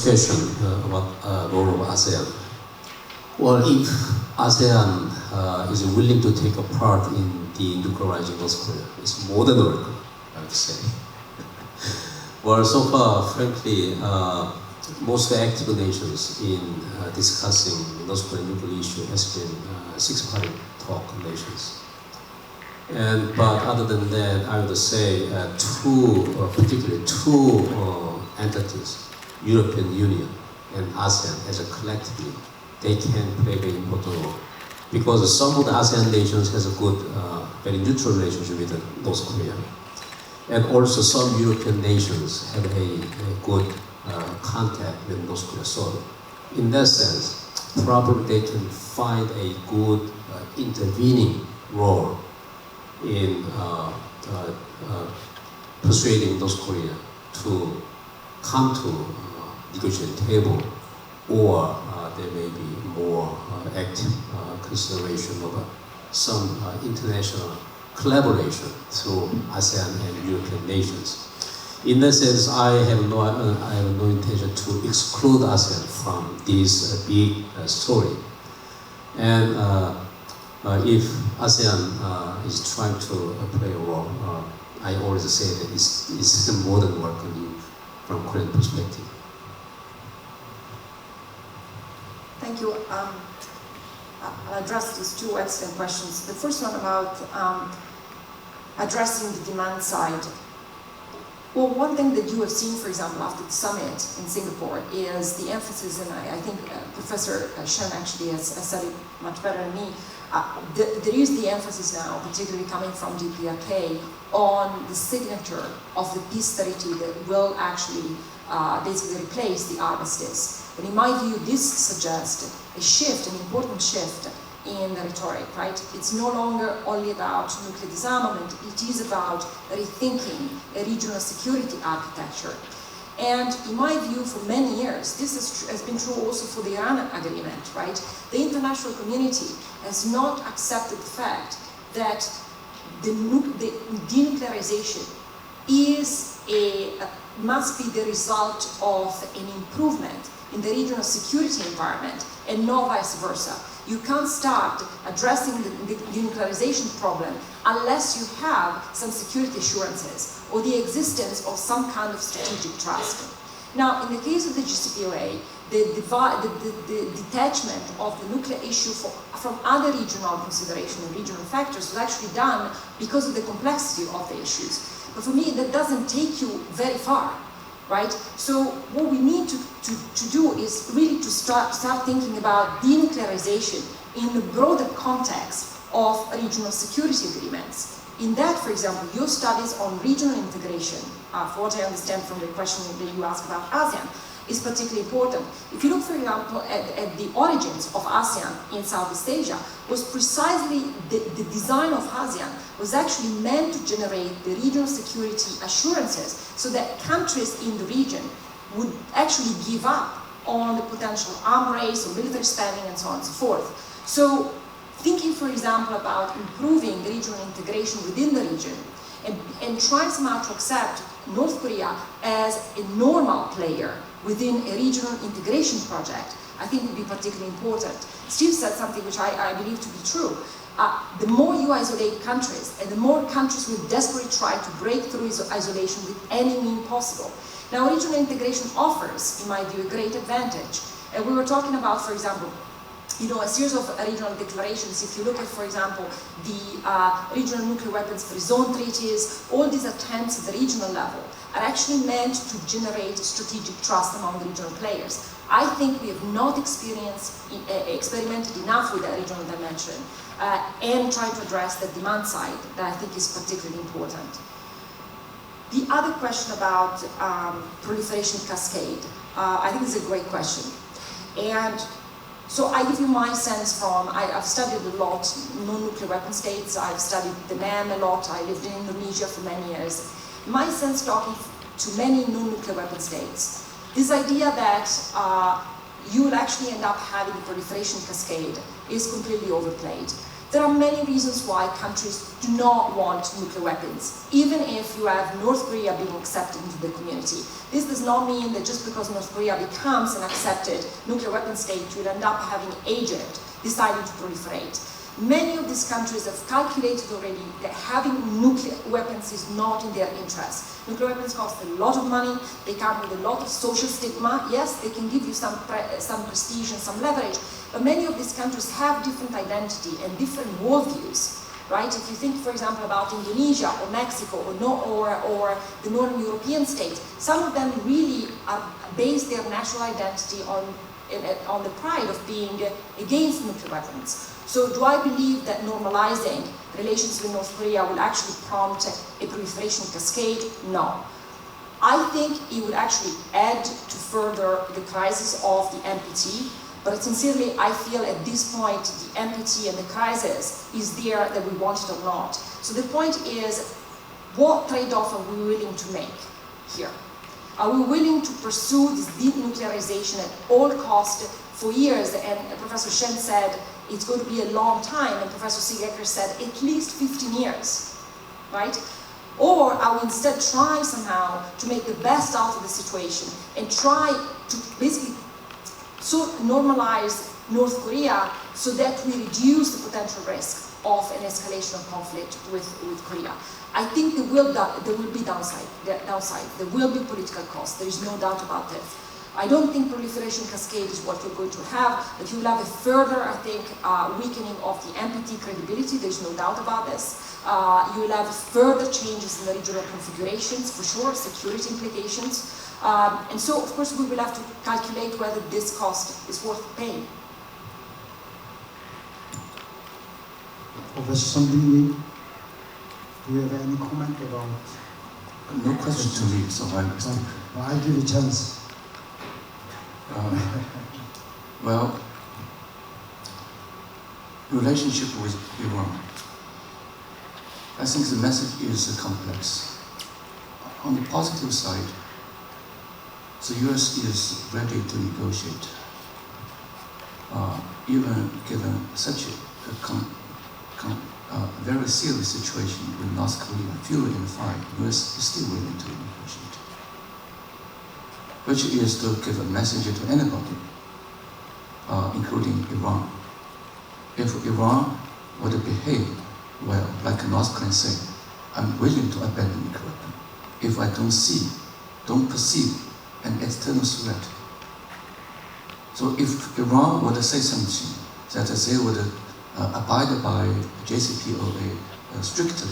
question about role of ASEAN. Well, if ASEAN is willing to take a part in the nuclearizing North Korea, it's more than welcome, I would say. Well, so far, frankly, most active nations in discussing North Korean nuclear issue has been six-party talk nations. But other than that, I would say particularly two entities, European Union and ASEAN as a collectively, they can play a very important role. Because some of the ASEAN nations has a good, very neutral relationship with North Korea. And also some European nations have a good contact with North Korea. So in that sense, probably they can find a good intervening role in persuading North Korea to come to negotiating table, or there may be more active consideration of some international collaboration through ASEAN and European nations. In that sense, I have no intention to exclude ASEAN from this big story. And if ASEAN is trying to play a role, I always say that it's more than welcome from Korean perspective. Thank you. I'll address these two excellent questions. The first one about addressing the demand side. Well, one thing that you have seen, for example, after the summit in Singapore is the emphasis, and I think Professor Shen actually has said it much better than me. There is the emphasis now, particularly coming from DPRK, on the signature of the peace treaty that will actually basically replace the armistice. And in my view, this suggests a shift, an important shift in the rhetoric, right? It's no longer only about nuclear disarmament, it is about rethinking a regional security architecture. And in my view, for many years, this has been true also for the Iran agreement, right? The international community has not accepted the fact that the denuclearization must be the result of an improvement in the regional security environment and no vice versa. You can't start addressing the denuclearization problem unless you have some security assurances or the existence of some kind of strategic trust. Now, in the case of the JCPOA, the detachment of the nuclear issue from other regional considerations and regional factors was actually done because of the complexity of the issues. But for me, that doesn't take you very far, right? So what we need to do is really to start thinking about denuclearization in the broader context of regional security agreements. In that, for example, your studies on regional integration, for what I understand from the question that you asked about ASEAN, is particularly important. If you look, for example, at the origins of ASEAN in Southeast Asia, was precisely the design of ASEAN was actually meant to generate the regional security assurances so that countries in the region would actually give up on the potential arm race or military spending and so on and so forth. So thinking, for example, about improving regional integration within the region and trying somehow to accept North Korea as a normal player within a regional integration project, I think would be particularly important. Steve said something which I believe to be true. The more you isolate countries, and the more countries will desperately try to break through isolation with any means possible. Now, regional integration offers, in my view, a great advantage. And we were talking about, for example, a series of regional declarations. If you look at, for example, the regional nuclear weapons-free zone treaties, all these attempts at the regional level are actually meant to generate strategic trust among the regional players. I think we have not experimented enough with the regional dimension and trying to address the demand side that I think is particularly important. The other question about proliferation cascade, I think is a great question. And so I give you my sense from, I've studied a lot non-nuclear weapon states, I've studied the NAM a lot, I lived in Indonesia for many years. My sense talking to many non-nuclear weapon states, this idea that you will actually end up having a proliferation cascade is completely overplayed. There are many reasons why countries do not want nuclear weapons, even if you have North Korea being accepted into the community. This does not mean that just because North Korea becomes an accepted nuclear weapon state, you'll end up having Egypt deciding to proliferate. Many of these countries have calculated already that having nuclear weapons is not in their interest. Nuclear weapons cost a lot of money, they come with a lot of social stigma. Yes, they can give you some prestige and some leverage, but many of these countries have different identity and different worldviews, right? If you think, for example, about Indonesia or Mexico or the Northern European states, some of them really base their national identity on the pride of being against nuclear weapons. So do I believe that normalizing relations with North Korea will actually prompt a proliferation cascade? No. I think it would actually add to further the crisis of the NPT, but sincerely I feel at this point the NPT and the crisis is there that we want it or not. So the point is, what trade-off are we willing to make here? Are we willing to pursue this denuclearization at all costs for years? And Professor Shen said it's going to be a long time, and Professor Seegecker said at least 15 years, right? Or are we instead trying somehow to make the best out of the situation and try to basically normalize North Korea so that we reduce the potential risk of an escalation of conflict with Korea? I think there will be downside. There will be political cost. There is no doubt about it. I don't think proliferation cascade is what you're going to have, but you will have a further, I think, weakening of the NPT credibility. There's no doubt about this. You will have further changes in the regional configurations, for sure, security implications. And so, of course, we will have to calculate whether this cost is worth paying. Professor Sundin, do you have any comment about? No question to me, so I will speak. I'll give you a chance. Well, relationship with Iran. I think the message is complex. On the positive side, the US is ready to negotiate. Even given such a very serious situation with North Korea, fuel in the fire, US is still willing to negotiate. Which is to give a message to anybody, including Iran. If Iran were to behave well, like North Korea say, I'm willing to abandon nuclear weapon if I don't perceive an external threat. So if Iran were to say something that they would abide by JCPOA strictly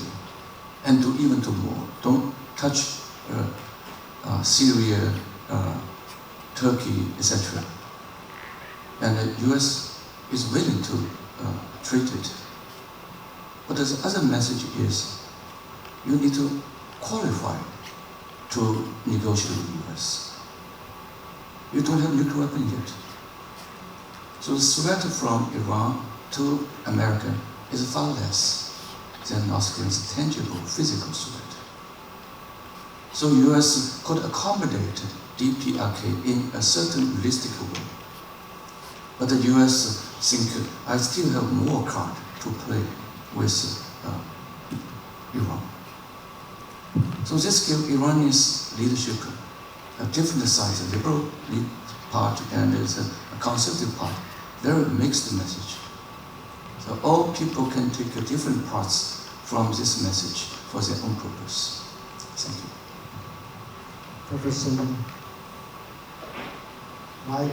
and do even do more, don't touch Syria, Turkey, etc. And the US is willing to treat it. But the other message is you need to qualify to negotiate with the US. You don't have nuclear weapon yet. So the threat from Iran to America is far less than North Korea's tangible physical threat. So US could accommodate DPRK in a certain realistic way. But the US think I still have more card to play with Iran. So this gives Iranian leadership a different size, a liberal part and a conservative part, very mixed message. So all people can take different parts from this message for their own purpose. Thank you. Professor Mike.